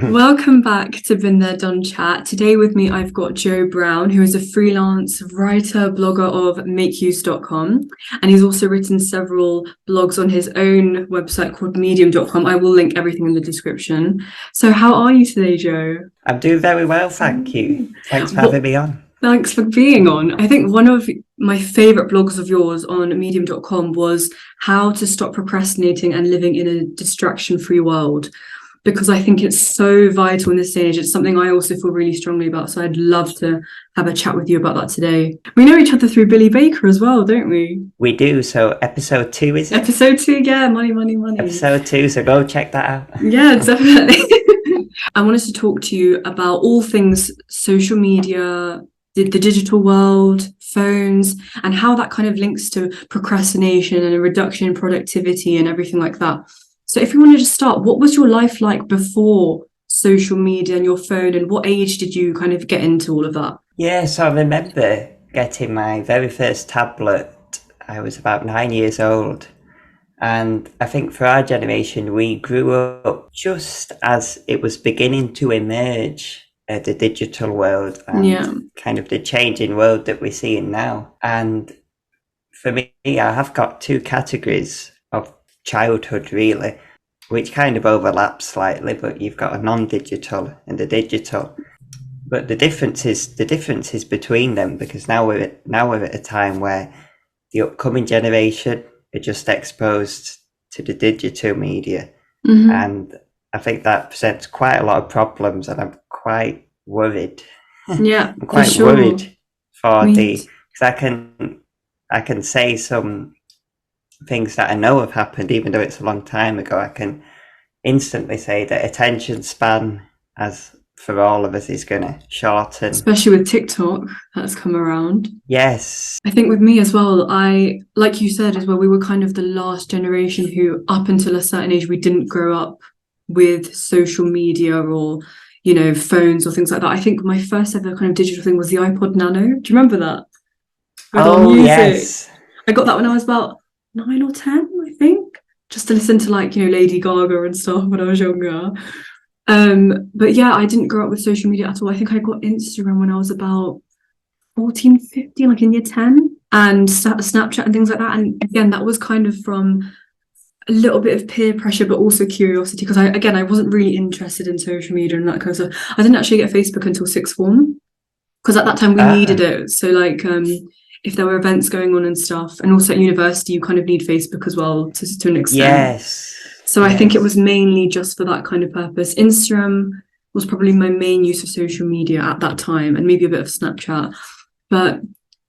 Welcome back to Been There Done Chat. Today with me, I've got Joe Brown, who is a freelance writer, blogger of makeuse.com. And he's also written several blogs on his own website called medium.com. I will link everything in the description. So how are you today, Joe? I'm doing very well, thank you. Thanks for having me on. Thanks for being on. I think one of my favourite blogs of yours on medium.com was how to stop procrastinating and living in a distraction-free world, because I think it's so vital in this stage. It's something I also feel really strongly about. So I'd love to have a chat with you about that today. We know each other through Billy Baker as well, don't we? We do. So episode 2, is it? Episode 2, yeah. Money. Episode 2, so go check that out. Yeah, definitely. I wanted to talk to you about all things social media, the digital world, phones, and how that kind of links to procrastination and a reduction in productivity and everything like that. So if you want to just start, what was your life like before social media and your phone, and what age did you kind of get into all of that? Yeah, so I remember getting my very first tablet. I was about 9 years old. And I think for our generation, we grew up just as it was beginning to emerge, the digital world and kind of the changing world that we're seeing now. And for me, I have got two categories of childhood, really, which kind of overlap slightly, but you've got a non-digital and a digital. But the difference is between them, because now we're at a time where the upcoming generation are just exposed to the digital media. Mm-hmm. And I think that presents quite a lot of problems, and I'm quite worried. Yeah, I'm quite for sure. worried because I can say some things that I know have happened, even though it's a long time ago. I can instantly say that attention span, as for all of us, is going to shorten. Especially with TikTok that's come around. Yes. I think with me as well, like you said as well, we were kind of the last generation who, up until a certain age, we didn't grow up with social media or, phones or things like that. I think my first ever kind of digital thing was the iPod Nano. Do you remember that? With our music. Yes. I got that when I was about 9 or 10, I think, just to listen to Lady Gaga and stuff when I was younger. But yeah, I didn't grow up with social media at all. I think I got Instagram when I was about 14, 15, like in year 10, and Snapchat and things like that. And again, that was kind of from a little bit of peer pressure, but also curiosity, because I wasn't really interested in social media and that kind of stuff. I didn't actually get Facebook until sixth form, because at that time we needed it. So if there were events going on and stuff, and also at university, you kind of need Facebook as well to an extent. Yes. So I think it was mainly just for that kind of purpose. Instagram was probably my main use of social media at that time, and maybe a bit of Snapchat. But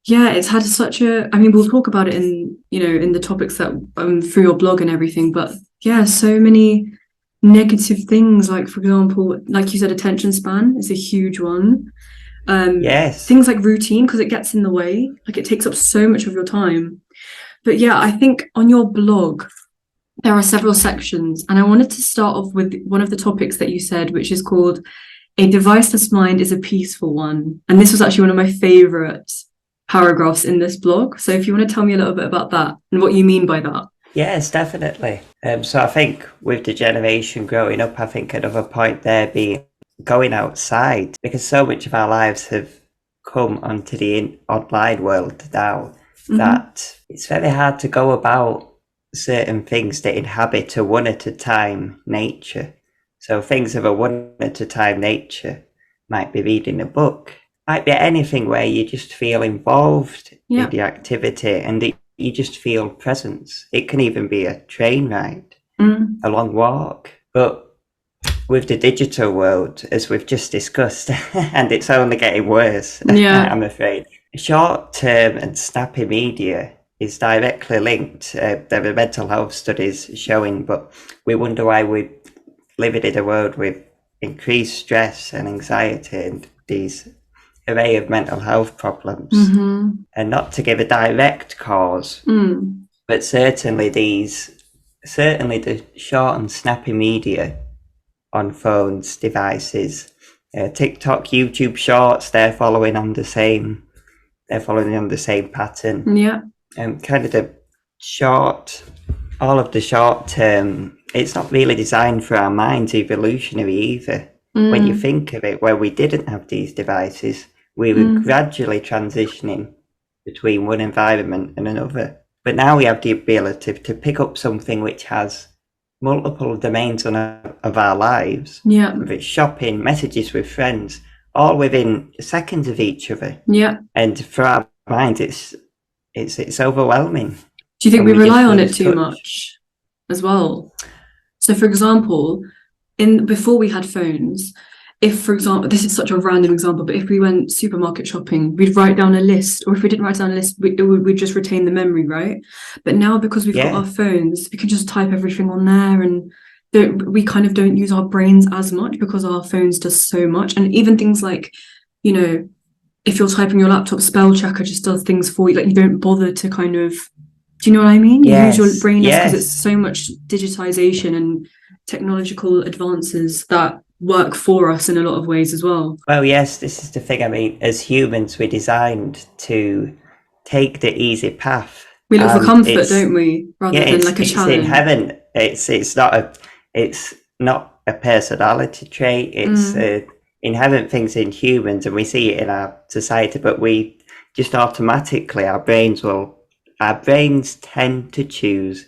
yeah, it's had we'll talk about it in the topics that through your blog and everything. But yeah, so many negative things. Like, for example, like you said, attention span is a huge one. Yes. Things like routine, because it gets in the way. Like, it takes up so much of your time. But yeah, I think on your blog, there are several sections, and I wanted to start off with one of the topics that you said, which is called "A Deviceless Mind is a Peaceful One." And this was actually one of my favorite paragraphs in this blog. So if you want to tell me a little bit about that and what you mean by that. Yes, definitely. So I think with the generation growing up, I think another point there being going outside, because so much of our lives have come onto the online world now, that it's very hard to go about certain things that inhabit a one at a time nature. So things of a one at a time nature might be reading a book, might be anything where you just feel involved in the activity and you just feel presence. It can even be a train ride, a long walk. But with the digital world, as we've just discussed, and it's only getting worse, I'm afraid, short-term and snappy media is directly linked. There are mental health studies showing, but we wonder why we're living in a world with increased stress and anxiety and these array of mental health problems. And not to give a direct cause, but certainly the short and snappy media on phones, devices, TikTok, YouTube Shorts, they're following on the same pattern. Yeah. Kind of all of the short term, it's not really designed for our minds evolutionary either. when you Mm, think of it, where we didn't have these devices, we were mm. gradually transitioning between one environment and another. But now we have the ability to pick up something which has multiple domains of our lives, Yeah, whether it's shopping, messages with friends, all within seconds of each other. yeah. And for our minds, it's overwhelming, Do you think and we we rely just on it lose too touch. much as well? So, for example, in before we had phones, if, for example, this is such a random example, but if we went supermarket shopping, we'd write down a list, or if we didn't write down a list, we'd just retain the memory, right? But now, because we've got Yeah, our phones, we can just type everything on there, and we kind of don't use our brains as much because our phones does so much. And even things like, you know, if you're typing your laptop, spell checker just does things for you. Like, you don't bother to kind of, do you know what I mean? You use your yes, brain less because it's yes. so much digitization and technological advances that work for us in a lot of ways as well. Well, yes, this is the thing. I mean, as humans, we're designed to take the easy path, We look for and comfort, don't we? yeah, Rather than like a it's challenge. inherent. It's not a personality trait. It's Mm, inherent things in humans, and we see it in our society. But we just automatically, our brains tend to choose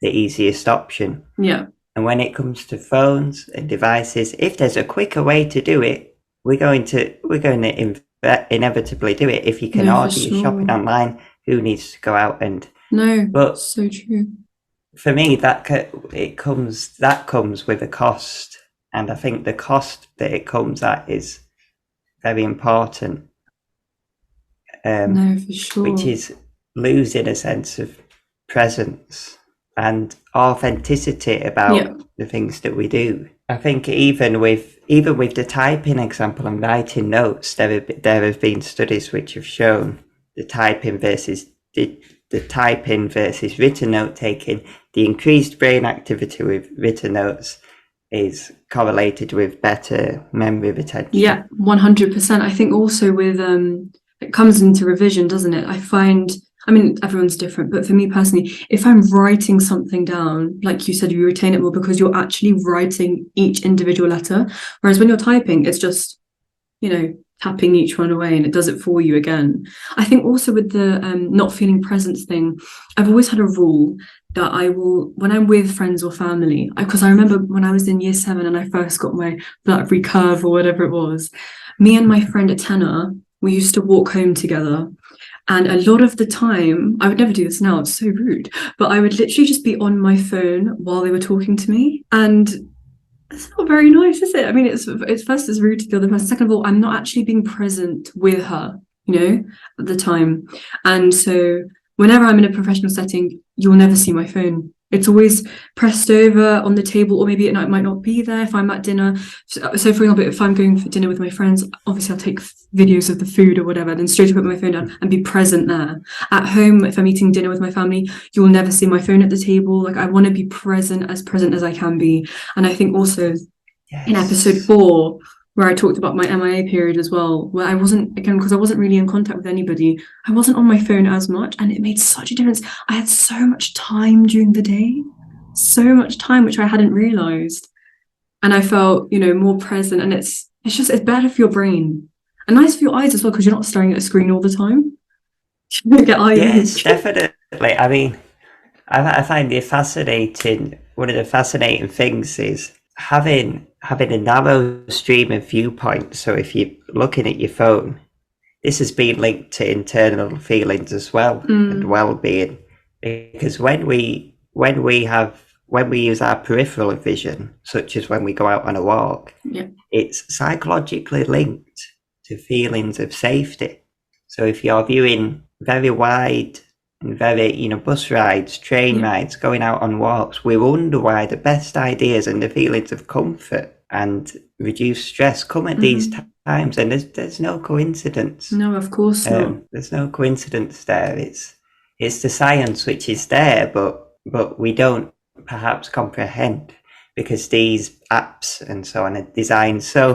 the easiest option. yeah, And when it comes to phones and devices, if there's a quicker way to do it, we're going to inevitably do it. If you can no, for order your shopping sure. online, who needs to go out and? No, But so true. for me, that comes with a cost, and I think the cost that it comes at is very important, No, for which sure. is losing a sense of presence and authenticity Yeah, about the things that we do. I think even with the typing example and writing notes, there have been studies which have shown the typing versus the typing versus written note taking. The increased brain activity with written notes is correlated with better memory yeah, retention. 100%. I think also with it comes into revision, doesn't it? I find, I mean, everyone's different, but for me personally, if I'm writing something down, like you said, you retain it more because you're actually writing each individual letter. Whereas when you're typing, it's just, tapping each one away and it does it for you again. I think also with the not feeling presence thing, I've always had a rule that I will, when I'm with friends or family, because I remember when I was in year 7 and I first got my black recurve or whatever it was, me and my friend at tenor, we used to walk home together. And a lot of the time, I would never do this now, it's so rude, but I would literally just be on my phone while they were talking to me. And it's not very nice, is it? I mean, it's first as rude to the other person. Second of all, I'm not actually being present with her, at the time. And so whenever I'm in a professional setting, you'll never see my phone. It's always pressed over on the table, or maybe it might not be there if I'm at dinner. So for example, if I'm going for dinner with my friends, obviously I'll take videos of the food or whatever, then straight put my phone down and be present there. At home, if I'm eating dinner with my family, you will never see my phone at the table. Like, I want to be present as I can be. And I think also in episode Yes. 4, where I talked about my MIA period as well, where I wasn't, again, because I wasn't really in contact with anybody, I wasn't on my phone as much, and it made such a difference. I had so much time during the day, so much time, which I hadn't realized. And I felt, more present. And it's better for your brain and nice for your eyes as well, because you're not staring at a screen all the time. You don't get eye Yes, ache. definitely. I mean, I find it fascinating. One of the fascinating things is having a narrow stream of viewpoint. So if you're looking at your phone, this has been linked to internal feelings as well and Mm, well-being, because when we use our peripheral vision, such as when we go out on a walk, yeah, it's psychologically linked to feelings of safety. So if you're viewing very wide and very, bus rides, train yeah. rides, going out on walks, we wonder why the best ideas and the feelings of comfort and reduced stress come at these Hmm. times. And there's no coincidence. No, of course not. There's no coincidence there. It's the science which is there, but we don't perhaps comprehend, because these apps and so on are designed so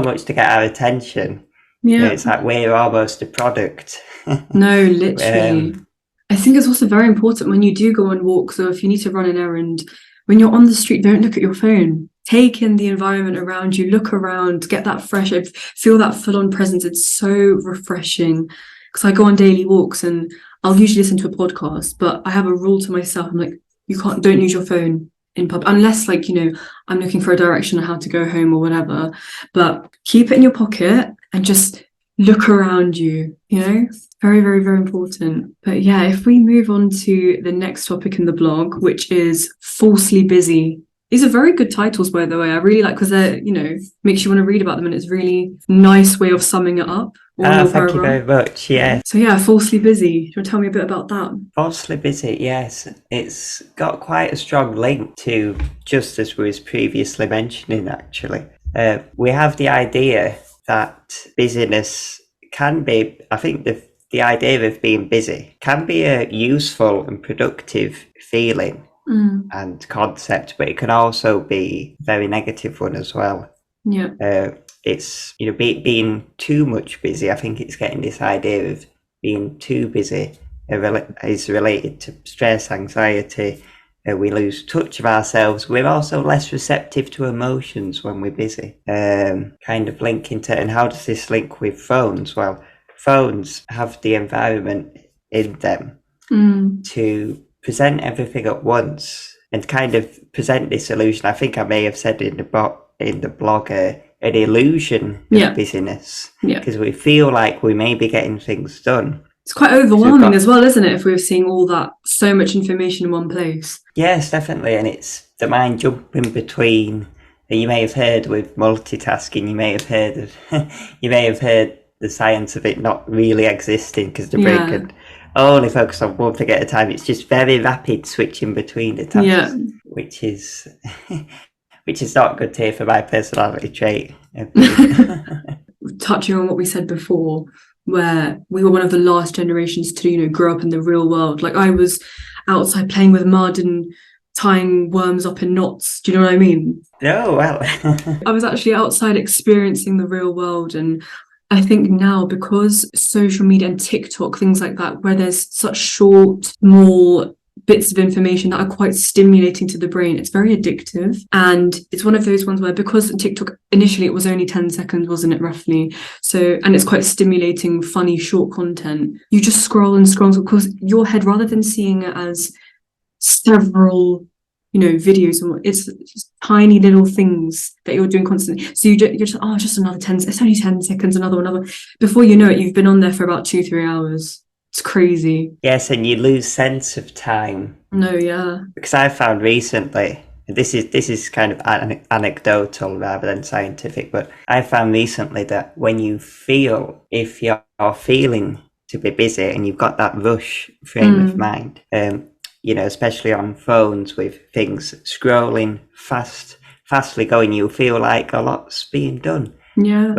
much to get our attention. Yeah. It's like we're almost a product. No, literally. um, I think it's also very important when you do go on walks, or if you need to run an errand, when you're on the street, don't look at your phone. take in the environment around you, look around, get that fresh air, feel that full-on presence. It's so refreshing. Because I go on daily walks and I'll usually listen to a podcast, but I have a rule to myself. I'm like, don't use your phone in public, unless like, I'm looking for a direction on how to go home or whatever, but keep it in your pocket and just look around you, very, very, very important. But yeah, if we move on to the next topic in the blog, which is falsely busy. These are very good titles, by the way. I really like, because they're, makes you want to read about them, and it's really nice way of summing it up. Thank you very much. Yeah. So yeah, falsely busy. Do you want to tell me a bit about that? Falsely busy, yes. It's got quite a strong link to, just as we was previously mentioning, actually. We have the idea that busyness can be, I think the idea of being busy can be a useful and productive feeling and concept, but it can also be a very negative one as well. Yeah. It's, being too much busy. I think it's getting this idea of being too busy is related to stress, anxiety. We lose touch of ourselves. We're also less receptive to emotions when we're busy. Kind of linking to, and how does this link with phones? Well, phones have the environment in them to present everything at once and kind of present this illusion. I think I may have said in the blog, an illusion of busyness, because we feel like we may be getting things done. It's quite overwhelming as well, isn't it, if we're seeing all that, so much information in one place? Yes, definitely. And it's the mind jumping between, you may have heard with multitasking, you may have heard the science of it not really existing, because the brain can only focus on one thing at a time. It's just very rapid switching between the tasks, which is not good to hear for my personality trait. Touching on what we said before, where we were one of the last generations to, grow up in the real world. Like, I was outside playing with mud and tying worms up in knots. Do you know what I mean? Oh, well. I was actually outside experiencing the real world. And I think now, because social media and TikTok, things like that, where there's such short, small bits of information that are quite stimulating to the brain, it's very addictive. And it's one of those ones where, because TikTok initially, it was only 10 seconds, wasn't it, roughly? So, and it's quite stimulating, funny, short content. You just scroll and scroll, because your head, rather than seeing it as several videos, and it's just tiny little things that you're doing constantly. So you're just, just another 10, it's only 10 seconds, another. Before you know it, you've been on there for about 2-3 hours. It's crazy. Yes, and you lose sense of time. No, yeah. Because I found recently, this is kind of anecdotal rather than scientific, but I found recently that when you feel, if you're feeling to be busy and you've got that rush frame of mind, especially on phones with things scrolling fastly going, you feel like a lot's being done. Yeah.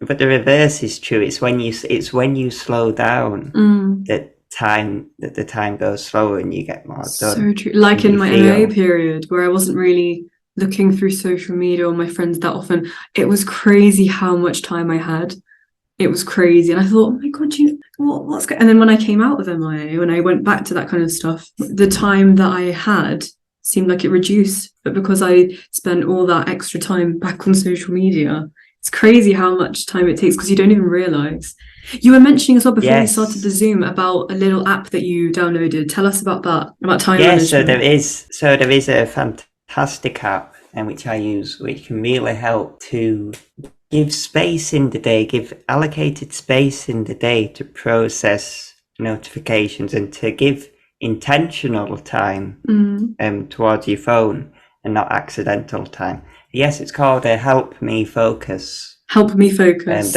But the reverse is true. It's when you slow down that the time goes slower and you get more done. So true. Like in my MA period, where I wasn't really looking through social media or my friends that often, it was crazy how much time I had. It was crazy. And I thought, oh my God, what's going on? And then when I came out of MIA, when I went back to that kind of stuff, the time that I had seemed like it reduced. But because I spent all that extra time back on social media, it's crazy how much time it takes, because you don't even realise. You were mentioning as well before we started the Zoom about a little app that you downloaded. Tell us about that, about time management. So there is a fantastic app which I use, which can really help to give space in the day, give allocated space in the day to process notifications and to give intentional time towards your phone and not accidental time. Yes, it's called Help Me Focus. Help Me Focus.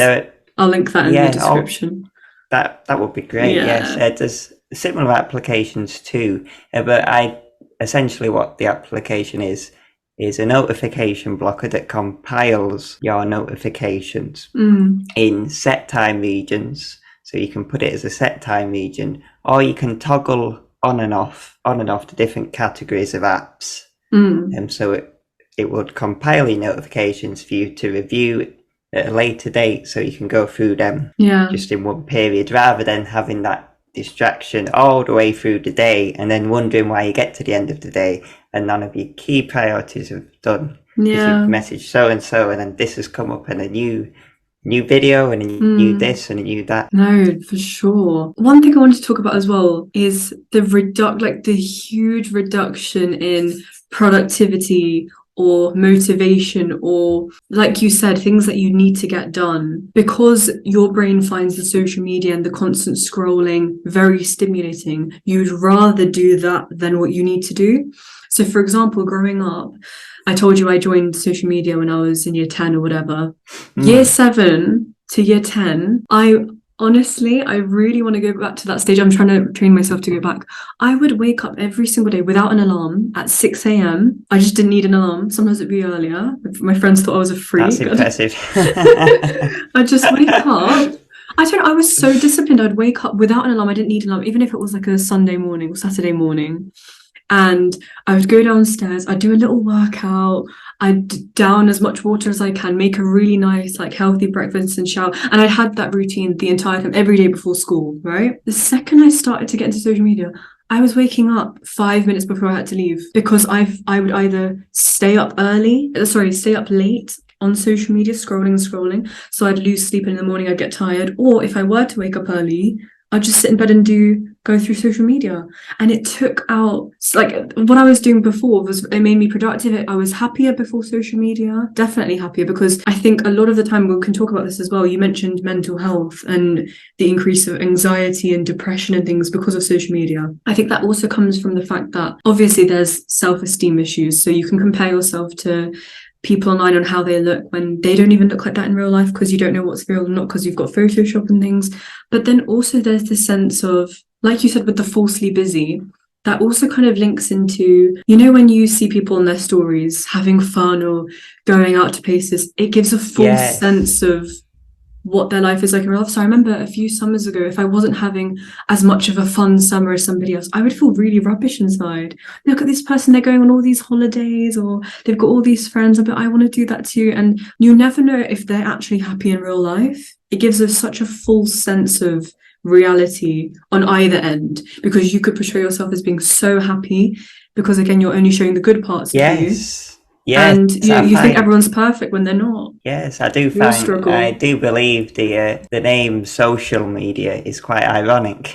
I'll link that in the description. That would be great. Yeah. Yes, there's similar applications too, but essentially what the application is a notification blocker that compiles your notifications in set time regions. So you can put it as a set time region, or you can toggle on and off the different categories of apps. So it would compile your notifications for you to review at a later date, so you can go through them just in one period, rather than having that distraction all the way through the day and then wondering why you get to the end of the day and none of your key priorities have done. because you've Yeah. messaged so and so, and then this has come up in a new video and a new this and a new that. No, for sure. One thing I wanted to talk about as well is the huge reduction in productivity or motivation, or like you said, things that you need to get done, because your brain finds the social media and the constant scrolling very stimulating. You'd rather do that than what you need to do. So for example, growing up, I told you I joined social media when I was in year 10 or whatever. Year 7 to year 10, I really want to go back to that stage. I'm trying to train myself to go back. I would wake up every single day without an alarm at 6 a.m. I just didn't need an alarm. Sometimes it'd be earlier. My friends thought I was a freak. That's impressive. I'd just wake up. I was so disciplined. I'd wake up without an alarm. I didn't need an alarm, even if it was like a Sunday morning or Saturday morning. And I would go downstairs, I'd do a little workout, I'd down as much water as I can, make a really nice, like, healthy breakfast and shower. And I had that routine the entire time, every day before school, right? The second I started to get into social media, I was waking up 5 minutes before I had to leave, because I would either stay up late on social media, scrolling. So I'd lose sleep, and in the morning I'd get tired. Or if I were to wake up early, I'd just sit in bed and go through social media. And it took out, like, what I was doing before it made me productive. I was happier before social media, definitely happier, because I think a lot of the time, we can talk about this as well. You mentioned mental health and the increase of anxiety and depression and things because of social media. I think that also comes from the fact that obviously there's self-esteem issues. So you can compare yourself to people online on how they look when they don't even look like that in real life, because you don't know what's real or not, because you've got Photoshop and things. But then also there's this sense of, like you said, with the falsely busy, that also kind of links into, when you see people in their stories having fun or going out to places, it gives a false sense of what their life is like in real life. So I remember a few summers ago, if I wasn't having as much of a fun summer as somebody else, I would feel really rubbish inside. Look at this person, they're going on all these holidays, or they've got all these friends, but I want to do that too. And you never know if they're actually happy in real life. It gives us such a false sense of reality on either end, because you could portray yourself as being so happy, because again, you're only showing the good parts of you. Yes, and you think everyone's perfect when they're not. Yes, I do I do believe the name social media is quite ironic.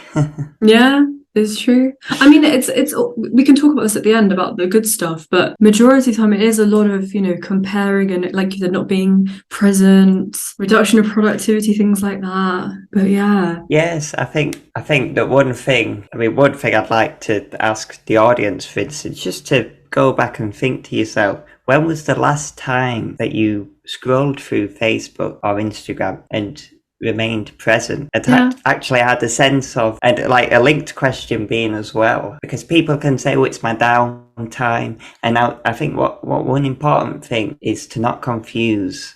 Yeah, it's true. I mean, it's we can talk about this at the end about the good stuff, but majority of the time it is a lot of, comparing and, like you said, not being present, reduction of productivity, things like that. But yeah. Yes, I think that one thing I'd like to ask the audience, for instance, just to go back and think to yourself, when was the last time that you scrolled through Facebook or Instagram and remained present and actually had a sense of, and like a linked question being as well, because people can say, it's my downtime. And now I think what one important thing is to not confuse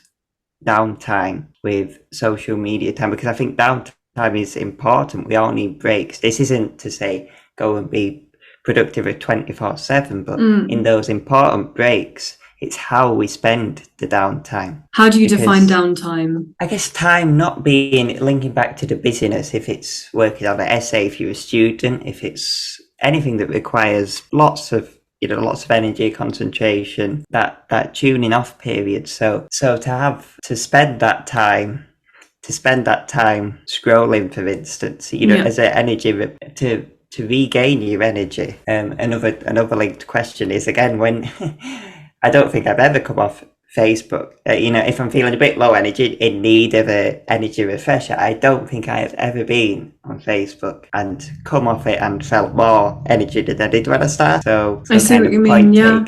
downtime with social media time, because I think downtime is important. We all need breaks. This isn't to say go and be productive at 24/7, but in those important breaks, it's how we spend the downtime. How do you define downtime? I guess time not being linking back to the busyness. If it's working on an essay, if you're a student, if it's anything that requires lots of energy, concentration, that tuning off period. So to spend that time scrolling, for instance, as an energy to regain your energy. Another linked question is, again, when I don't think I've ever come off Facebook. If I'm feeling a bit low energy, in need of an energy refresher, I don't think I have ever been on Facebook and come off it and felt more energy than I did when I started. So I see what you mean. Yeah.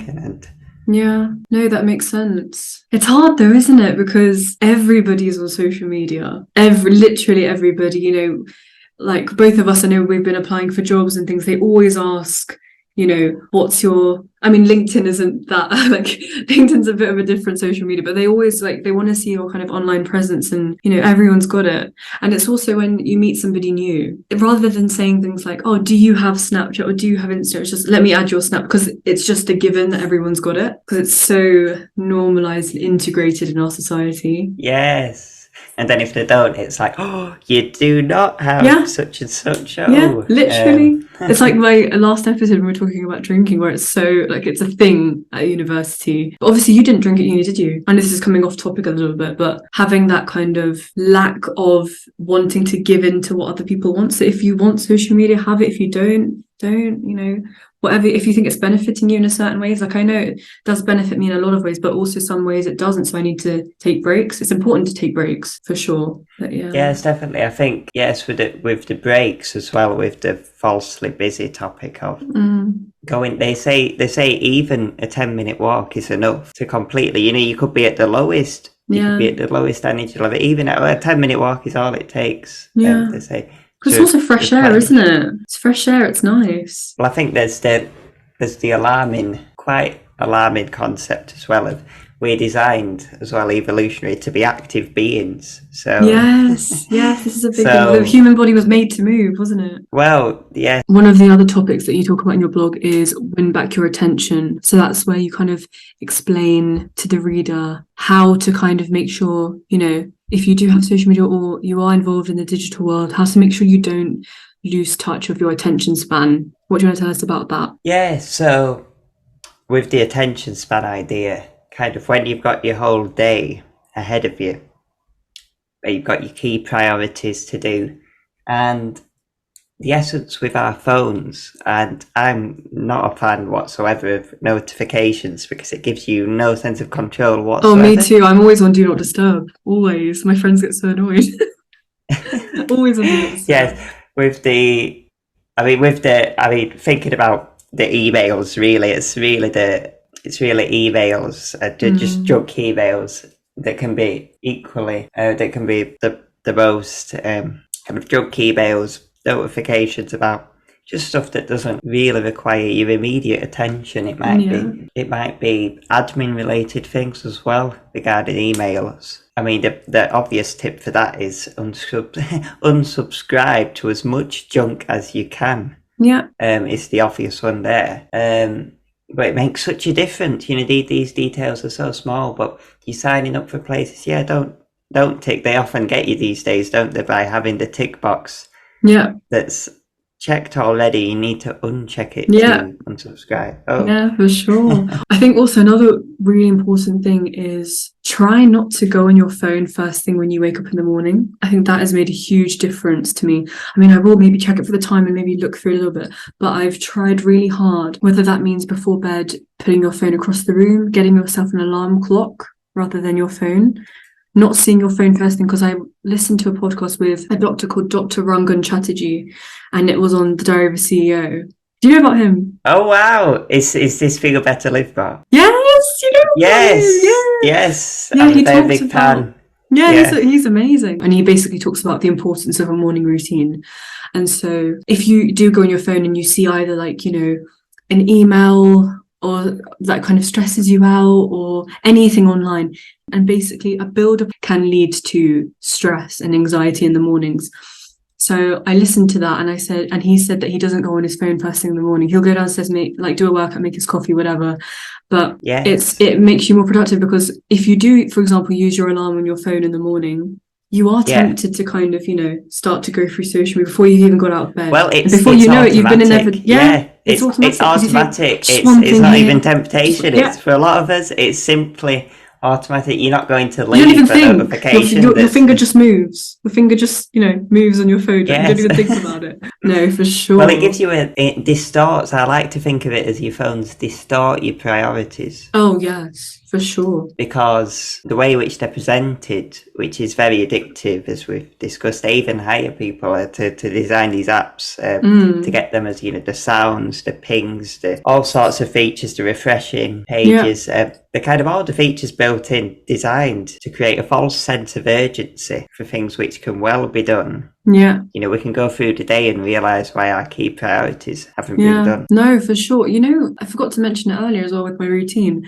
Yeah, no, that makes sense. It's hard though, isn't it? Because everybody's on social media. Literally everybody, like both of us, I know we've been applying for jobs and things. They always ask, what's your, LinkedIn isn't that, like, LinkedIn's a bit of a different social media, but they always, they want to see your kind of online presence, and, everyone's got it. And it's also when you meet somebody new, rather than saying things like, oh, do you have Snapchat or do you have Instagram? It's just, let me add your Snap, because it's just a given that everyone's got it, because it's so normalized and integrated in our society. Yes. And then if they don't, it's like, oh, you do not have such and such. Oh. Yeah, literally. It's like my last episode when we were talking about drinking, where it's so like it's a thing at university. But obviously, you didn't drink at uni, did you? And this is coming off topic a little bit, but having that kind of lack of wanting to give in to what other people want. So if you want social media, have it. If you don't, whatever. If you think it's benefiting you in a certain ways, like I know it does benefit me in a lot of ways, but also some ways it doesn't. So I need to take breaks. It's important to take breaks for sure. But yeah. Yes, definitely. I think yes, with the breaks as well, with the falsely busy topic of going. They say even a 10-minute walk is enough to completely. You could be at the lowest. You could be at the lowest energy level. Even a 10-minute walk is all it takes. Yeah. They say. Because it's also fresh air, isn't it? It's fresh air. It's nice. Well, I think there's the quite alarming concept as well of we're designed as well evolutionary to be active beings. So yes, this is a big thing. The human body was made to move, wasn't it? Well, yeah. One of the other topics that you talk about in your blog is win back your attention. So that's where you kind of explain to the reader how to kind of make sure, if you do have social media or you are involved in the digital world, how to make sure you don't lose touch of your attention span. What do you want to tell us about that? Yeah, so with the attention span idea, kind of when you've got your whole day ahead of you, where you've got your key priorities to do, and the essence with our phones, and I'm not a fan whatsoever of notifications because it gives you no sense of control whatsoever. Oh, me too. I'm always on Do Not Disturb. Always. My friends get so annoyed. Always on Do Not Disturb. Yes, thinking about the emails, really, it's really emails, just junk emails that can be equally, that can be the most kind of junk emails, notifications about just stuff that doesn't really require your immediate attention. It might be admin related things as well regarding emails. I mean, the obvious tip for that is unsubscribe to as much junk as you can. Yeah. It's the obvious one there. But it makes such a difference. These details are so small, but you're signing up for places. Yeah, don't tick. They often get you these days, don't they, by having the tick box. Yeah. That's checked already. You need to uncheck it to unsubscribe. Oh. Yeah, for sure. I think also another really important thing is try not to go on your phone first thing when you wake up in the morning. I think that has made a huge difference to me. I mean, I will maybe check it for the time and maybe look through a little bit, but I've tried really hard, whether that means before bed, putting your phone across the room, getting yourself an alarm clock rather than your phone. Not seeing your phone first thing, because I listened to a podcast with a doctor called Dr. Rangan Chatterjee, and it was on the Diary of a CEO. Do you know about him? Oh wow! Is this Feel Better Live Bar? Yes, you know. Yes. Yeah, I'm he a very talks big about. fan. Yeah. He's amazing, and he basically talks about the importance of a morning routine. And so, if you do go on your phone and you see either an email or that kind of stresses you out or anything online, and basically a build-up can lead to stress and anxiety in the mornings. So I listened to that and he said that he doesn't go on his phone first thing in the morning. He'll go downstairs, do a workout, make his coffee, whatever. But it makes you more productive, because if you do, for example, use your alarm on your phone in the morning, you are tempted to kind of, start to go through social media before you even got out of bed. Well, you've been in there. It's automatic. It's not even temptation. It's for a lot of us. It's simply automatic. You're not going to leave for a notification. Your finger just moves. The finger just, moves on your phone. You don't even think about it. No, for sure. Well, it gives you it distorts. I like to think of it as your phones distort your priorities. Oh, yes, for sure. Because the way in which they're presented, which is very addictive, as we've discussed, they even hire people to design these apps to get them as, the sounds, the pings, all sorts of features, the refreshing pages. The kind of all the features built in, designed to create a false sense of urgency for things which can well be done. Yeah. We can go through the day and realise why our key priorities haven't been done. No, for sure. I forgot to mention it earlier as well with my routine.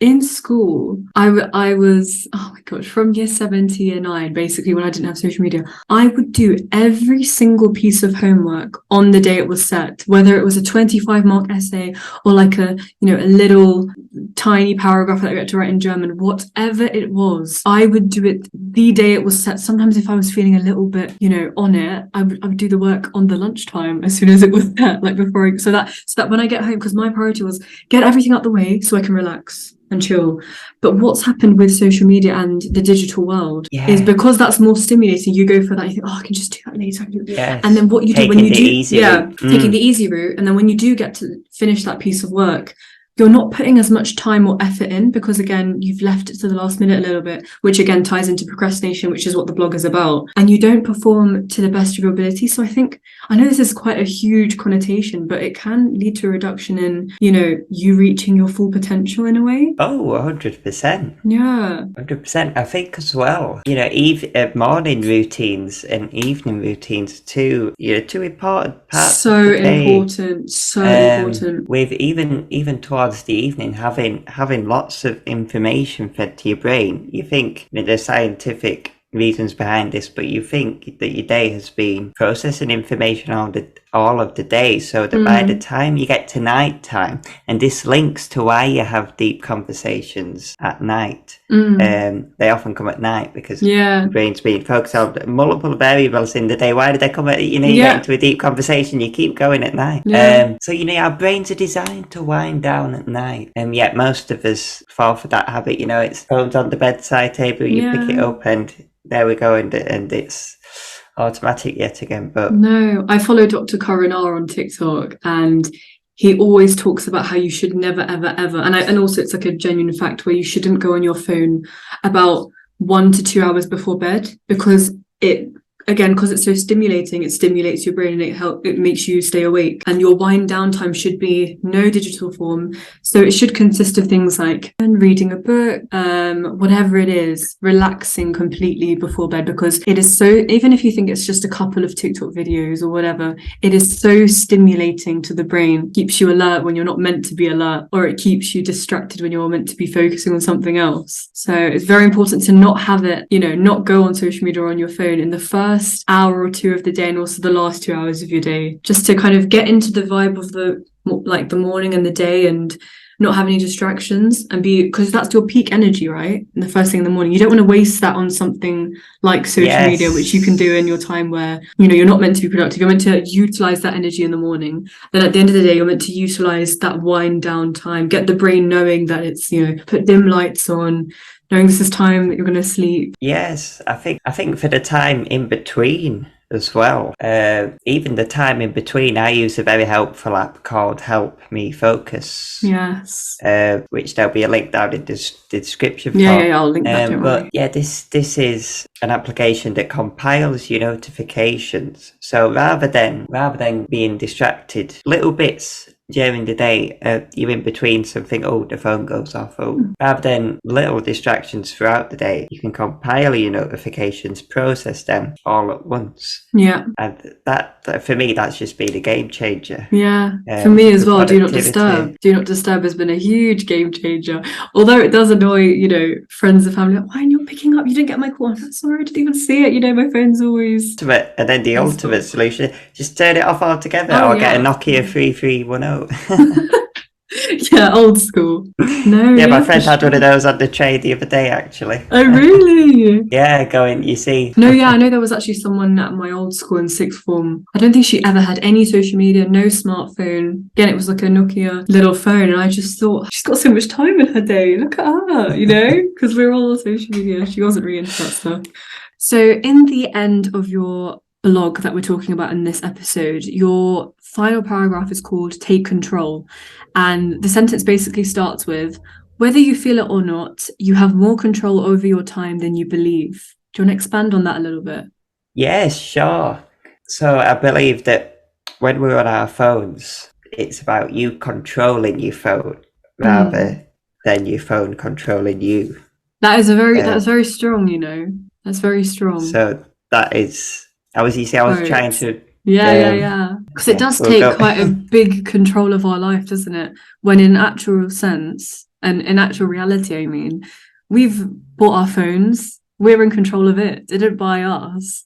in school, I was, oh my gosh, from year 7 to year 9, basically, when I didn't have social media, I would do every single piece of homework on the day it was set, whether it was a 25-mark essay or like a, a little tiny paragraph that I had to write in German, whatever it was, I would do it the day it was set. Sometimes if I was feeling a little bit, on it, I would do the work on the lunchtime as soon as it was set, like before, so that when I get home, because my priority was get everything out the way so I can relax and chill. But what's happened with social media and the digital world is because that's more stimulating, you go for that, you think, I can just do that later. And then what you do when you do taking the easy route, and then when you do get to finish that piece of work, you're not putting as much time or effort in, because again, you've left it to the last minute a little bit, which again ties into procrastination, which is what the blog is about, and you don't perform to the best of your ability. So I know this is quite a huge connotation, but it can lead to a reduction in, you reaching your full potential in a way. Oh, 100%. Yeah. 100%. I think as well, morning routines and evening routines too, two important parts of the day. Important. With even towards the evening, having lots of information fed to your brain, you think there's scientific reasons behind this, but you think that your day has been processing information all of the day, so that by the time you get to night time, and this links to why you have deep conversations at night, they often come at night because the brain's being focused on multiple variables in the day. Why did they come at you get into a deep conversation, you keep going at night. So our brains are designed to wind down at night, and yet most of us fall for that habit. It's phones on the bedside table, you pick it up and there we go, and it's automatic yet again. But no, I follow Dr. Karinar on TikTok, and he always talks about how you should never ever ever, and also it's like a genuine fact, where you shouldn't go on your phone about 1 to 2 hours before bed, because it's so stimulating, it stimulates your brain and it makes you stay awake. And your wind down time should be no digital form, so it should consist of things like reading a book, whatever it is, relaxing completely before bed, because it is so, even if you think it's just a couple of TikTok videos or whatever, it is so stimulating to the brain, keeps you alert when you're not meant to be alert, or it keeps you distracted when you're meant to be focusing on something else. So it's very important to not have it, not go on social media or on your phone in the first hour or two of the day, and also the last 2 hours of your day, just to kind of get into the vibe of the morning and the day, and not have any distractions, and because that's your peak energy, right? And the first thing in the morning, you don't want to waste that on something like social media, which you can do in your time where you're not meant to be productive. You're meant to utilize that energy in the morning, then at the end of the day you're meant to utilize that wind down time, get the brain knowing that it's put dim lights on, knowing this is time that you're going to sleep. Yes, I think for the time in between as well, even the time in between, I use a very helpful app called Help Me Focus. Yes. Which there'll be a link down in the description. I'll link that. But this is an application that compiles your notifications. So rather than being distracted, little bits during the day, you're in between something, the phone goes off, rather than little distractions throughout the day, you can compile your notifications, process them all at once. And that for me, that's just been a game changer. For me as well. Do not disturb has been a huge game changer, although it does annoy friends and family, like, why are you not picking up, you didn't get my call? I'm sorry, I didn't even see it, my phone's always and then the ultimate solution, just turn it off altogether, or get a Nokia 3310. Old school. My friend had one of those on the train the other day, actually. Oh, really? Going, you see. I know there was actually someone at my old school in sixth form. I don't think she ever had any social media, no smartphone. Again, it was like a Nokia little phone, and I just thought, she's got so much time in her day, look at her, because we're all on social media. She wasn't really into that stuff. So in the end of your blog that we're talking about in this episode, your final paragraph is called Take Control, and the sentence basically starts with, whether you feel it or not, you have more control over your time than you believe. Do you want to expand on that a little bit? Yes, sure. So I believe that when we're on our phones, it's about you controlling your phone rather than your phone controlling you. That's very strong, that's very strong. So that is, I was trying to because it does take quite a big control of our life, doesn't it? When in actual sense, And in actual reality, I mean, we've bought our phones, we're in control of it. It didn't buy us.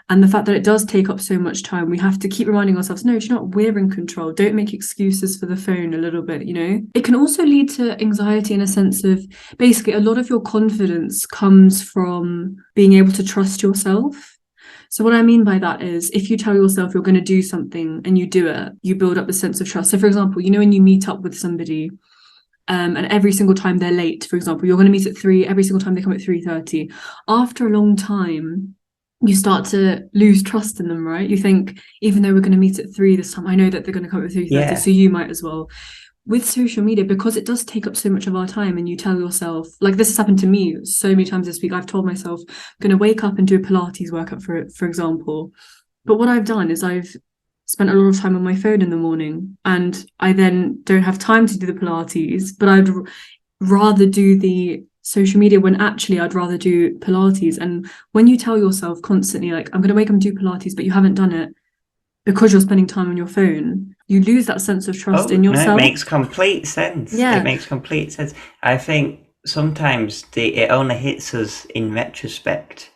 And the fact that it does take up so much time, we have to keep reminding ourselves, no, do you know what? We're in control. Don't make excuses for the phone a little bit, you know? It can also lead to anxiety in a sense of basically a lot of your confidence comes from being able to trust yourself. So what I mean by that is if you tell yourself you're going to do something and you do it, you build up a sense of trust. So for example, you know, when you meet up with somebody and every single time they're late, for example, you're going to meet at 3, every single time they come at 3:30. After a long time, you start to lose trust in them, right? You think, even though we're going to meet at 3 this time, I know that they're going to come at 3:30, so you might as well. With social media, because it does take up so much of our time, and you tell yourself, like this has happened to me so many times this week, I've told myself, I'm going to wake up and do a Pilates workout, for example. But what I've done is I've spent a lot of time on my phone in the morning, and I then don't have time to do the Pilates, but I'd rather do the social media when actually I'd rather do Pilates. And when you tell yourself constantly, like, I'm going to wake up and do Pilates, but you haven't done it because you're spending time on your phone, you lose that sense of trust in yourself. No, it makes complete sense. Yeah. It makes complete sense. I think sometimes it only hits us in retrospect.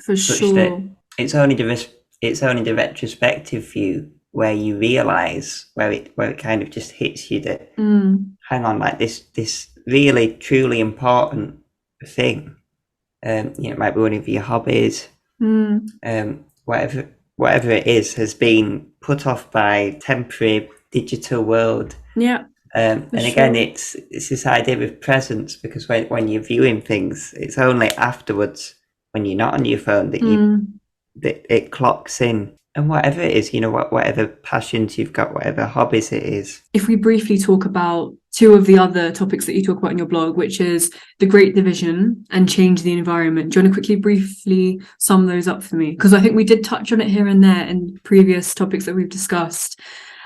For sure. It's only the retrospective view where you realise, where it kind of just hits you that hang on, like this really truly important thing, it might be one of your hobbies, whatever it is, has been put off by temporary digital world. And again, it's this idea of presence, because when you're viewing things, it's only afterwards when you're not on your phone that it clocks in. And whatever it is, whatever passions you've got, whatever hobbies it is. If we briefly talk about 2 of the other topics that you talk about in your blog, which is the Great Division and change the environment, do you want to briefly sum those up for me? Because I think we did touch on it here and there in previous topics that we've discussed.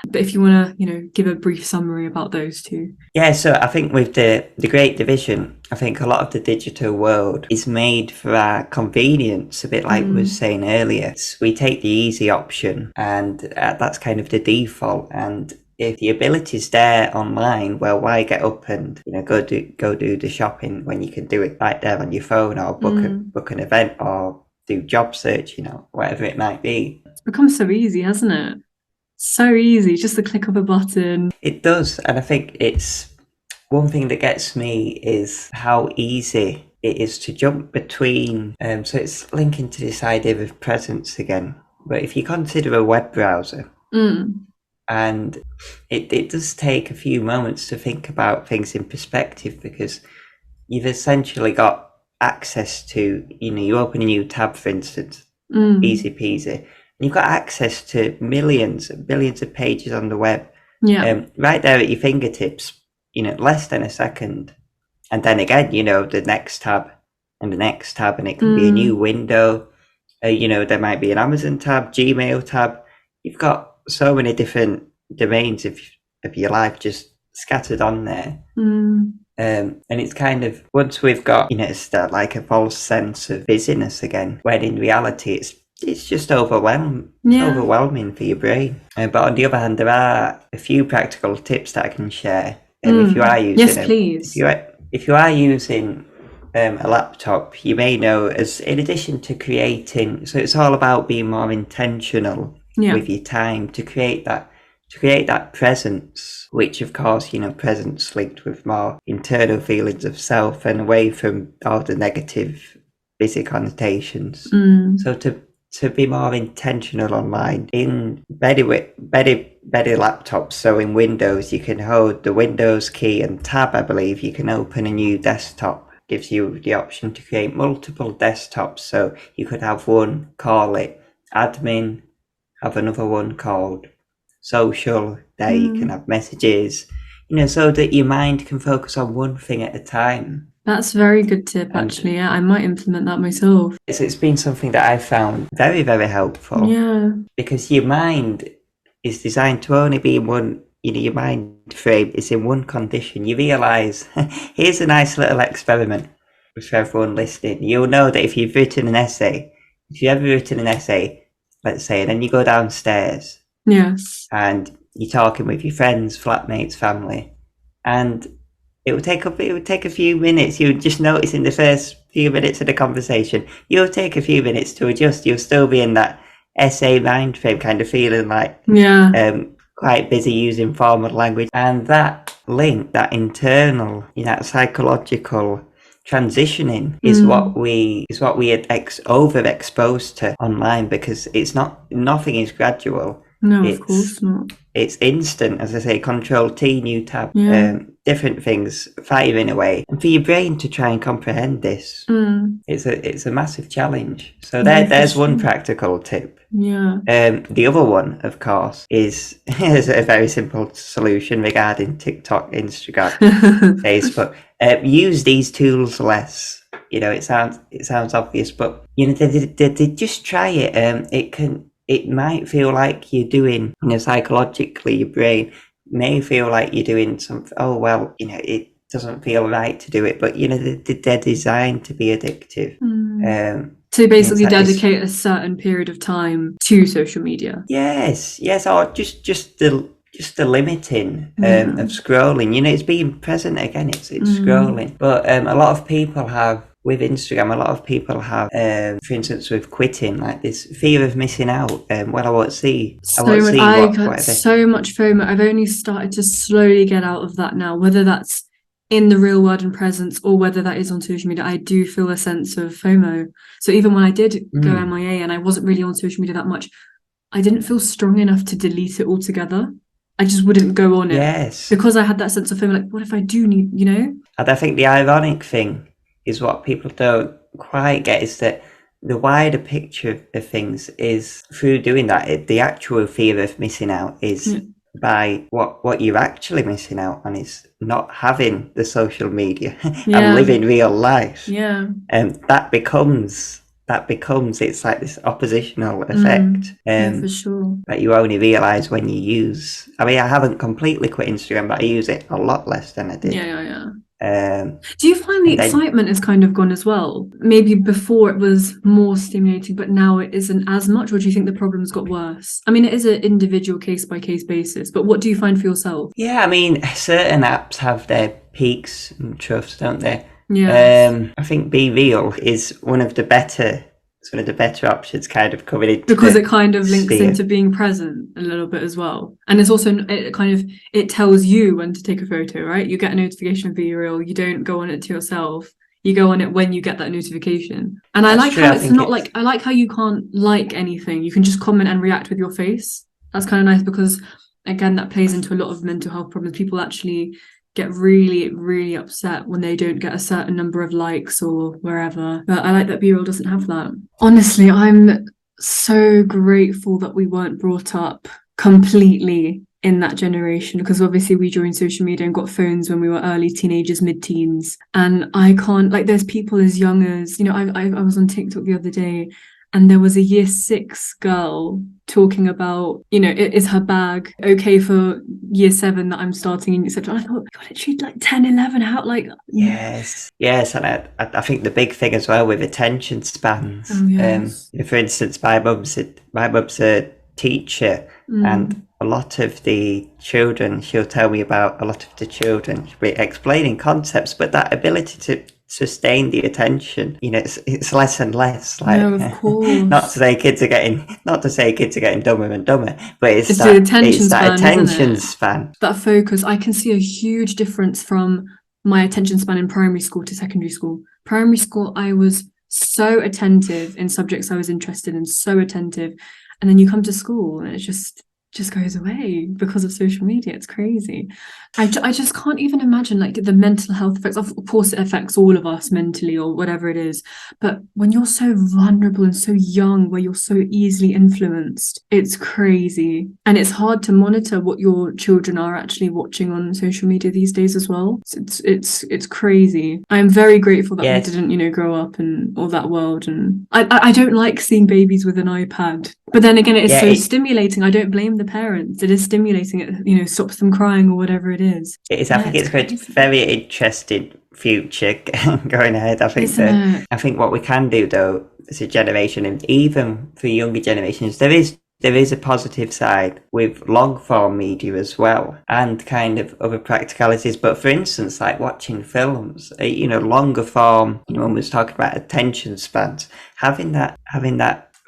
But if you want to, give a brief summary about those 2. Yeah, so I think with the Great Division, I think a lot of the digital world is made for our convenience, a bit like we were saying earlier. We take the easy option, and that's kind of the default. And if the ability's there online, well, why get up and go do the shopping when you can do it right there on your phone, or book an event, or do job search, whatever it might be. It's become so easy, hasn't it? So easy, just the click of a button. It does, and I think it's one thing that gets me is how easy it is to jump between. So it's linking to this idea of presence again. But if you consider a web browser, and it does take a few moments to think about things in perspective, because you've essentially got access to, you open a new tab, for instance, easy peasy. You've got access to millions and billions of pages on the web, right there at your fingertips, less than a second. And then again, the next tab and the next tab, and it can be a new window. There might be an Amazon tab, Gmail tab. You've got so many different domains of your life just scattered on there. And it's kind of, once we've got, it's like a false sense of busyness again, when in reality it's just overwhelming for your brain. But on the other hand, there are a few practical tips that I can share. If you are using please. If you are using a laptop, you may know, as in addition to creating, so it's all about being more intentional with your time to create that presence, which of course, presence linked with more internal feelings of self and away from all the negative busy connotations. So to be more intentional online, in better laptops, so in Windows, you can hold the Windows key and tab, I believe, you can open a new desktop. Gives you the option to create multiple desktops, so you could have one, call it admin, have another one called social, there you can have messages, so that your mind can focus on one thing at a time. That's a very good tip, actually. I might implement that myself. It's been something that I've found very, very helpful. Yeah. Because your mind is designed to only be in one, your mind frame is in one condition. You realise, here's a nice little experiment for everyone listening. You'll know that if you've written an essay, let's say, and then you go downstairs. Yes. And you're talking with your friends, flatmates, family, and it would take a few minutes. You would just notice in the first few minutes of the conversation, you'll take a few minutes to adjust. You'll still be in that essay mind frame, kind of feeling like quite busy using formal language. And that link, that internal, that psychological transitioning is what we overexposed to online, because nothing is gradual. No, of course not. It's instant, as I say, Control T, new tab, different things firing away. And for your brain to try and comprehend this, it's a massive challenge. So there's one practical tip. Yeah. The other one, of course, is a very simple solution regarding TikTok, Instagram, Facebook. Use these tools less. It sounds obvious, but they just try it. It might feel like you're doing, psychologically, your brain may feel like you're doing something. Oh, well, it doesn't feel right to do it, but, they're designed to be addictive. To basically dedicate a certain period of time to social media. Yes, or just the limiting of scrolling. It's being present again. It's scrolling, but a lot of people have. With Instagram, a lot of people have, for instance, with quitting, like this fear of missing out. I won't see. So much FOMO. I've only started to slowly get out of that now, whether that's in the real world and presence or whether that is on social media. I do feel a sense of FOMO. So even when I did go MIA and I wasn't really on social media that much, I didn't feel strong enough to delete it altogether. I just wouldn't go on it. Yes. Because I had that sense of FOMO, like, what if I do need, And I think the ironic thing is what people don't quite get is that the wider picture of things is through doing that, the actual fear of missing out is by what you're actually missing out on is not having the social media and living real life. Yeah. And that becomes it's like this oppositional effect. For sure. That you only realise when you use. I mean, I haven't completely quit Instagram, but I use it a lot less than I did. Yeah. Do you find the excitement has kind of gone as well? Maybe before it was more stimulating, but now it isn't as much, or do you think the problem's got worse? I mean, it is an individual case-by-case basis, but what do you find for yourself? Yeah, I mean, certain apps have their peaks and troughs, don't they? Yeah. I think Be Real is one of the better options kind of coming into because it kind of links into being present a little bit as well, and it's also it tells you when to take a photo, right? You get a notification of Be Real, you don't go on it to yourself, you go on it when you get that notification. And I like how it's not like, I like how you can't like anything, you can just comment and react with your face. That's kind of nice, because again, that plays into a lot of mental health problems. People actually get really, really upset when they don't get a certain number of likes or wherever. But I like that B-Roll doesn't have that. Honestly, I'm so grateful that we weren't brought up completely in that generation, because obviously we joined social media and got phones when we were early teenagers, mid-teens. And I can't, like, there's people as young as, I was on TikTok the other day, and there was a year 6 girl talking about, is her bag okay for year 7 that I'm starting in, etc. And I thought, God, she's like 10, 11, how, like... Yes, and I think the big thing as well with attention spans. Oh, yes. For instance, my mum's a teacher, and a lot of the children, she'll tell me about a lot of the children, she'll be explaining concepts, but that ability to sustain the attention, it's less and less. Like, no, of course. not to say kids are getting dumber and dumber, but it's the attention span. That focus. I can see a huge difference from my attention span in primary school to secondary school. Primary school, I was so attentive in subjects I was interested in, so attentive, and then you come to school and it just goes away because of social media. It's crazy. I just can't even imagine, like, the mental health effects. Of course it affects all of us mentally or whatever it is, but when you're so vulnerable and so young, where you're so easily influenced, it's crazy. And it's hard to monitor what your children are actually watching on social media these days as well. It's crazy. I'm very grateful that we didn't grow up in all that world, and I don't like seeing babies with an iPad, but then again, it is so stimulating. I don't blame the parents. It is stimulating. It stops them crying or whatever it is. I think it's going to be very interesting future going ahead. I think what we can do though as a generation, and even for younger generations, there is there is a positive side with long form media as well, and kind of other practicalities. But for instance, like watching films, longer form, when we was talking about attention spans, having that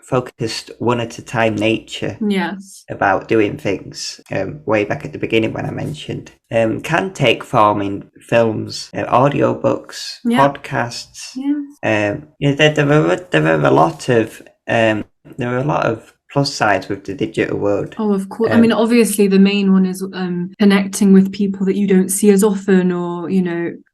focused one at a time nature Yes. about doing things, way back at the beginning when I mentioned, can take form in films, audiobooks, podcasts. There are a lot of plus sides with the digital world. Oh, of course. I mean, obviously the main one is connecting with people that you don't see as often, or,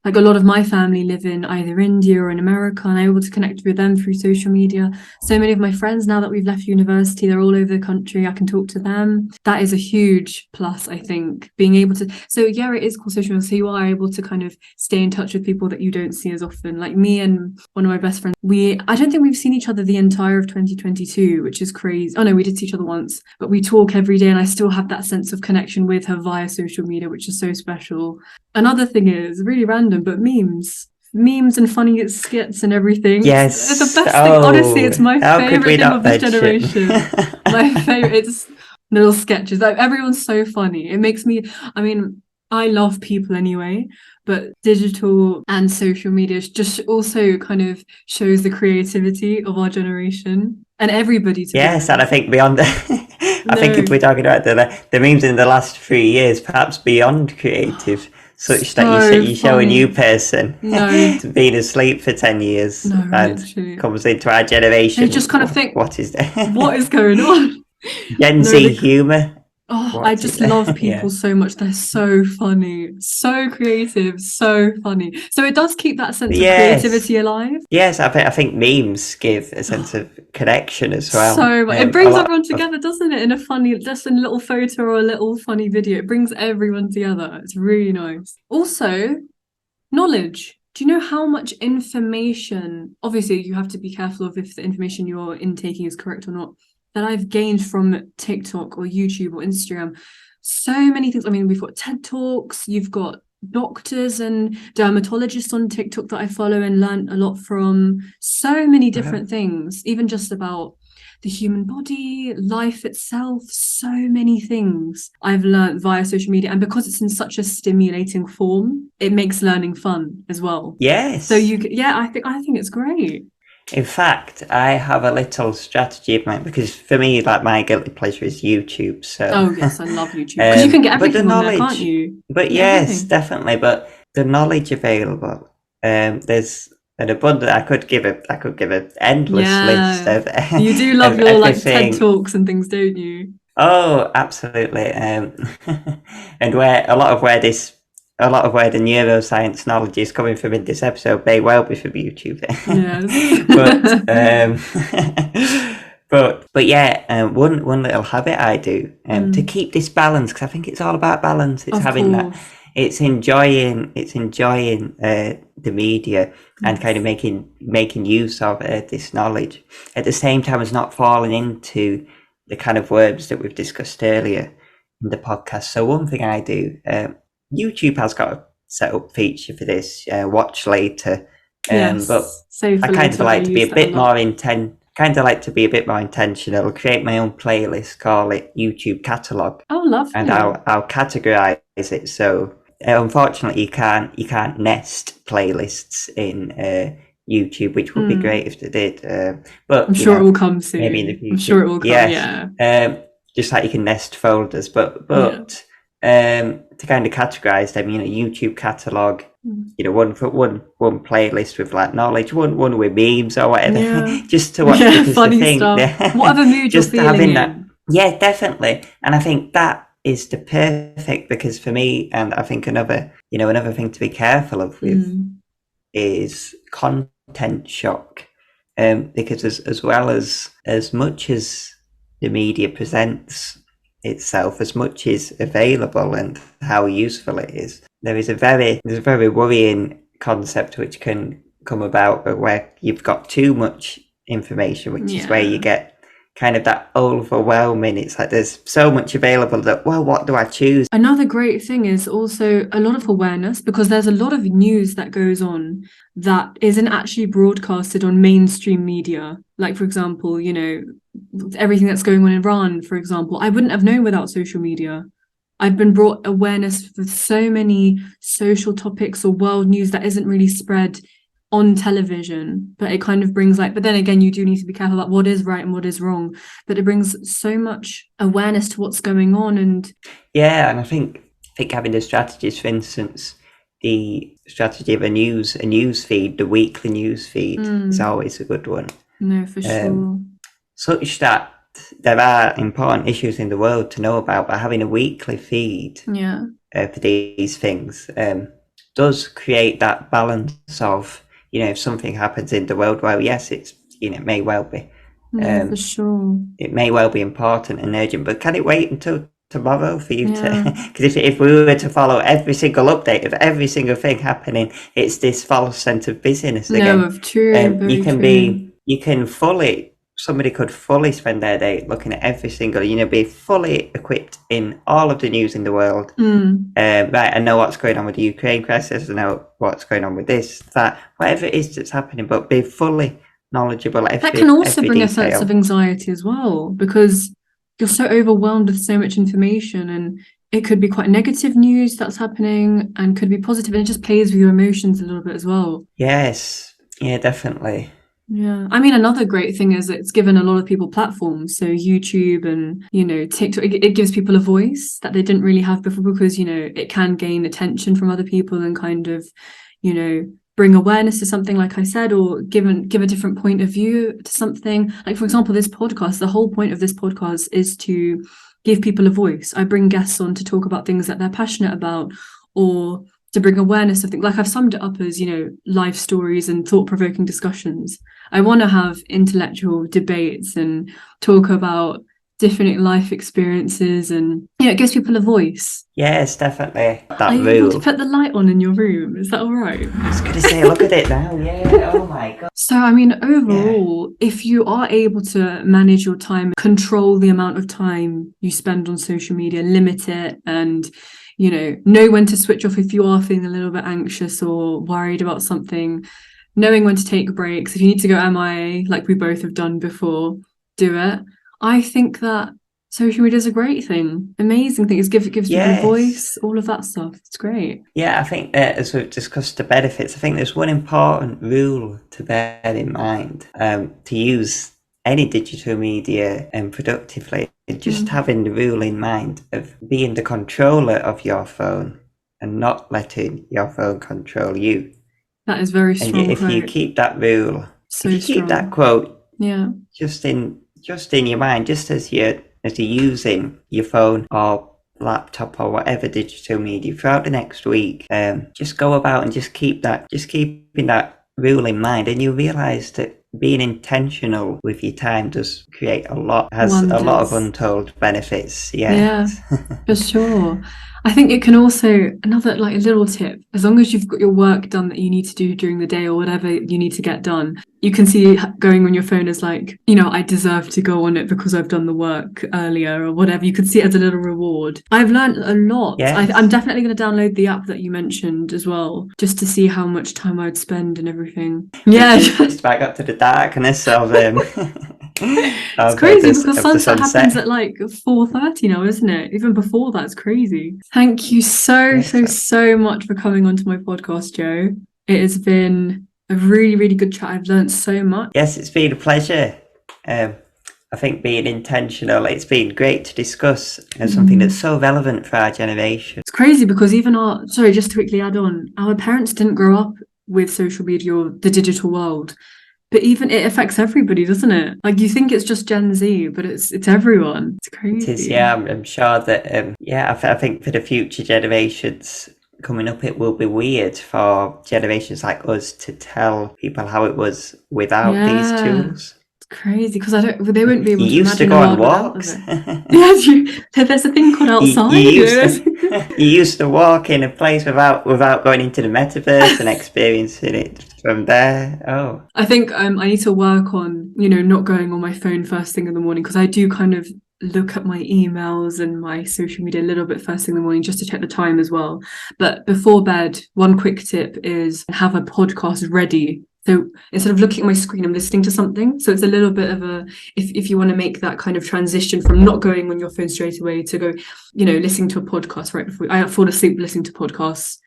like a lot of my family live in either India or in America, and I'm able to connect with them through social media. So many of my friends, now that we've left university, they're all over the country. I can talk to them. That is a huge plus, I think, being able to. So yeah, it is called social media. So you are able to kind of stay in touch with people that you don't see as often. Like me and one of my best friends, I don't think we've seen each other the entire of 2022, which is crazy. Oh no, we did see each other once, but we talk every day, and I still have that sense of connection with her via social media, which is so special. Another thing is really random, but memes and funny skits and everything. Yes, it's the best thing. Honestly, it's my favorite thing of this generation. My favorite. It's little sketches. Like, everyone's so funny. It makes me. I mean, I love people anyway, but digital and social media just also kind of shows the creativity of our generation and everybody. Yes, and I think beyond. I think if we're talking about the memes in the last 3 years, perhaps beyond creative, such that you show a new person being asleep for 10 years and literally comes into our generation. They just kind of think, what is that? What is going on? Gen Z humour. Oh, I just love people so much. They're so funny, so creative, so funny. So it does keep that sense of creativity alive. Yes, I think memes give a sense of connection as well. So it brings everyone together, doesn't it? In a funny, just in a little photo or a little funny video, it brings everyone together. It's really nice. Also, knowledge. Do you know how much information? Obviously, you have to be careful of if the information you're intaking is correct or not. That I've gained from TikTok or YouTube or Instagram. So many things. I mean, we've got TED Talks, you've got doctors and dermatologists on TikTok that I follow and learn a lot from. So many different things, even just about the human body, life itself, so many things I've learned via social media. And because it's in such a stimulating form, it makes learning fun as well. Yes. So I think it's great. In fact, I have a little strategy of mine, because for me, like, my guilty pleasure is YouTube. So yes, I love YouTube, because you can get everything on there, can't you? But yes, definitely. But the knowledge available, there's an abundant. I could give an endless list of. You do love your like TED Talks and things, don't you? Oh, absolutely. And where the neuroscience knowledge is coming from in this episode may well be from YouTube. Yes. but yeah, one little habit I do to keep this balance, because I think it's all about balance. It's that. It's enjoying the media and kind of making use of this knowledge at the same time as not falling into the kind of words that we've discussed earlier in the podcast. So one thing I do. YouTube has got a set up feature for this, watch later. But I kind of like to be a bit more intentional. Create my own playlist, call it YouTube Catalog. Oh, lovely. And I'll categorize it. So unfortunately, you can't nest playlists in YouTube, which would be great if they did. But I'm sure it will come soon. Maybe in the future. I'm sure it will come. Yeah. Just like you can nest folders, but. To kind of categorize them, YouTube catalog, one playlist with like knowledge, one with memes or whatever, just to watch funny stuff. Whatever mood you're feeling in. That. Yeah, definitely. And I think that is the perfect, because for me, and I think another thing to be careful of with is content shock, because as well as much as the media presents itself, as much is available and how useful it is, there's a very worrying concept which can come about where you've got too much information, which is where you get kind of that overwhelming. It's like there's so much available that, well, what do I choose? Another great thing is also a lot of awareness, because there's a lot of news that goes on that isn't actually broadcasted on mainstream media. Like, for example, everything that's going on in Iran, for example, I wouldn't have known without social media. I've been brought awareness for so many social topics or world news that isn't really spread on television, but it kind of brings like, but then again, you do need to be careful about what is right and what is wrong, but it brings so much awareness to what's going on. And yeah, and I think having the strategies, for instance, the strategy of a news feed, the weekly news feed is always a good one. No, for sure. Such that there are important issues in the world to know about, but having a weekly feed for these things does create that balance of, if something happens in the world, well, yes, it's, it may well be. For sure. It may well be important and urgent, but can it wait until tomorrow for you to? Because if we were to follow every single update of every single thing happening, it's this false sense of busyness again. No, true. Somebody could fully spend their day looking at every single, be fully equipped in all of the news in the world. Right, I know what's going on with the Ukraine crisis, I know what's going on with this, that, whatever it is that's happening, but be fully knowledgeable. That can also bring a sense of anxiety as well, because you're so overwhelmed with so much information, and it could be quite negative news that's happening and could be positive, and it just plays with your emotions a little bit as well. Yes, yeah, definitely. Yeah, I mean, another great thing is it's given a lot of people platforms. So YouTube and, TikTok, it gives people a voice that they didn't really have before, because, it can gain attention from other people and kind of, bring awareness to something, like I said, or give a different point of view to something. Like, for example, this podcast, the whole point of this podcast is to give people a voice. I bring guests on to talk about things that they're passionate about, or to bring awareness of things. Like, I've summed it up as, life stories and thought-provoking discussions. I want to have intellectual debates and talk about different life experiences, and it gives people a voice. Yes, definitely. Are you able to put the light on in your room? Is that all right? I was going to say, look at it now. Yeah. Oh my God. So, I mean, overall, if you are able to manage your time, control the amount of time you spend on social media, limit it, and know when to switch off if you are feeling a little bit anxious or worried about something, knowing when to take breaks. If you need to go MIA, like we both have done before, do it. I think that social media is a great thing, amazing thing. It gives people a voice, all of that stuff. It's great. Yeah, I think as we've discussed the benefits, I think there's one important rule to bear in mind, to use any digital media productively. Just having the rule in mind of being the controller of your phone and not letting your phone control you. That is very strong. And if you keep that rule, keep that quote, just in your mind, just as you're using your phone or laptop or whatever digital media throughout the next week, just go about and just keeping that rule in mind, and you realise that being intentional with your time does create a lot of untold benefits. Yeah, for sure. I think it can also, another like a little tip, as long as you've got your work done that you need to do during the day or whatever you need to get done, you can see going on your phone as like, I deserve to go on it because I've done the work earlier or whatever. You could see it as a little reward. I've learned a lot. Yes. I'm definitely going to download the app that you mentioned as well, just to see how much time I'd spend and everything. Yeah. Just back up to the darkness of it's crazy because sunset happens at like 4:30 now, isn't it? Even before that's crazy. Thank you so much for coming onto my podcast, Joe. It has been a really, really good chat. I've learned so much. Yes, it's been a pleasure. I think being intentional, it's been great to discuss something that's so relevant for our generation. It's crazy because just to quickly add on, our parents didn't grow up with social media or the digital world. But even it affects everybody, doesn't it? Like, you think it's just Gen Z, but it's everyone. It's crazy. It is, yeah. I'm sure that, I think for the future generations coming up, it will be weird for generations like us to tell people how it was without these tools. It's crazy because they won't be able to. You used to go on walks. Yes, there's a thing called outside. You used to walk in a place without going into the metaverse and experiencing it from there. Oh, I think I need to work on not going on my phone first thing in the morning, because I do kind of look at my emails and my social media a little bit first thing in the morning just to check the time as well. But before bed, one quick tip is have a podcast ready So instead of looking at my screen, I'm listening to something. So it's a little bit of a, if you want to make that kind of transition from not going on your phone straight away to go, listening to a podcast right before I fall asleep listening to podcasts.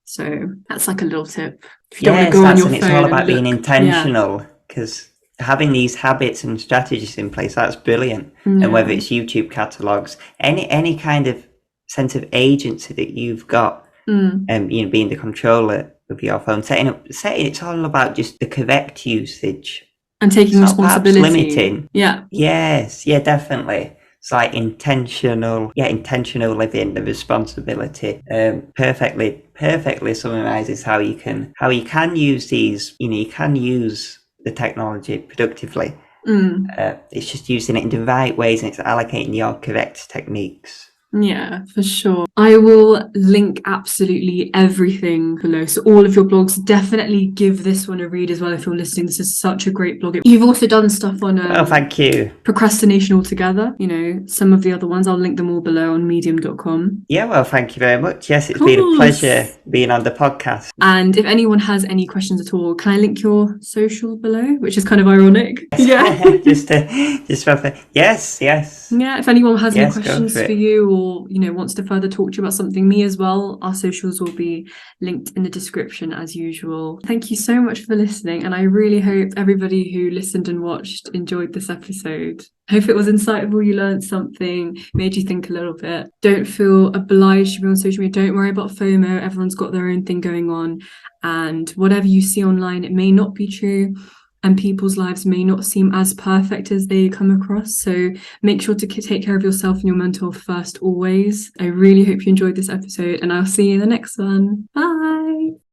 So that's like a little tip. If you don't want to go on your phone, it's all about being look, intentional, because having these habits and strategies in place, that's brilliant. And whether it's YouTube catalogs, any kind of sense of agency that you've got, being the controller of your phone, setting it's all about just the correct usage and taking responsibility. Limiting. Yeah. Yes. Yeah, definitely. It's like intentional living, the responsibility. Perfectly summarizes how you can use these. You can use the technology productively. It's just using it in the right ways, and it's allocating your correct techniques. Yeah, for sure. I will link absolutely everything below. So all of your blogs, definitely give this one a read as well if you're listening. This is such a great blog. You've also done stuff on thank you. Procrastination altogether. Some of the other ones, I'll link them all below on medium.com. Yeah, well, thank you very much. Yes, it's been a pleasure being on the podcast. And if anyone has any questions at all, can I link your social below? Which is kind of ironic. Yeah. just yes. Yeah, if anyone has any questions for you or wants to further talk to you about something, me as well, our socials will be linked in the description as usual. Thank you so much for listening, and I really hope everybody who listened and watched enjoyed this episode. Hope it was insightful, you learned something, made you think a little bit. Don't feel obliged to be on social media. Don't worry about FOMO. Everyone's got their own thing going on, and whatever you see online, it may not be true. And people's lives may not seem as perfect as they come across. So make sure to take care of yourself and your mental health first always. I really hope you enjoyed this episode, and I'll see you in the next one. Bye.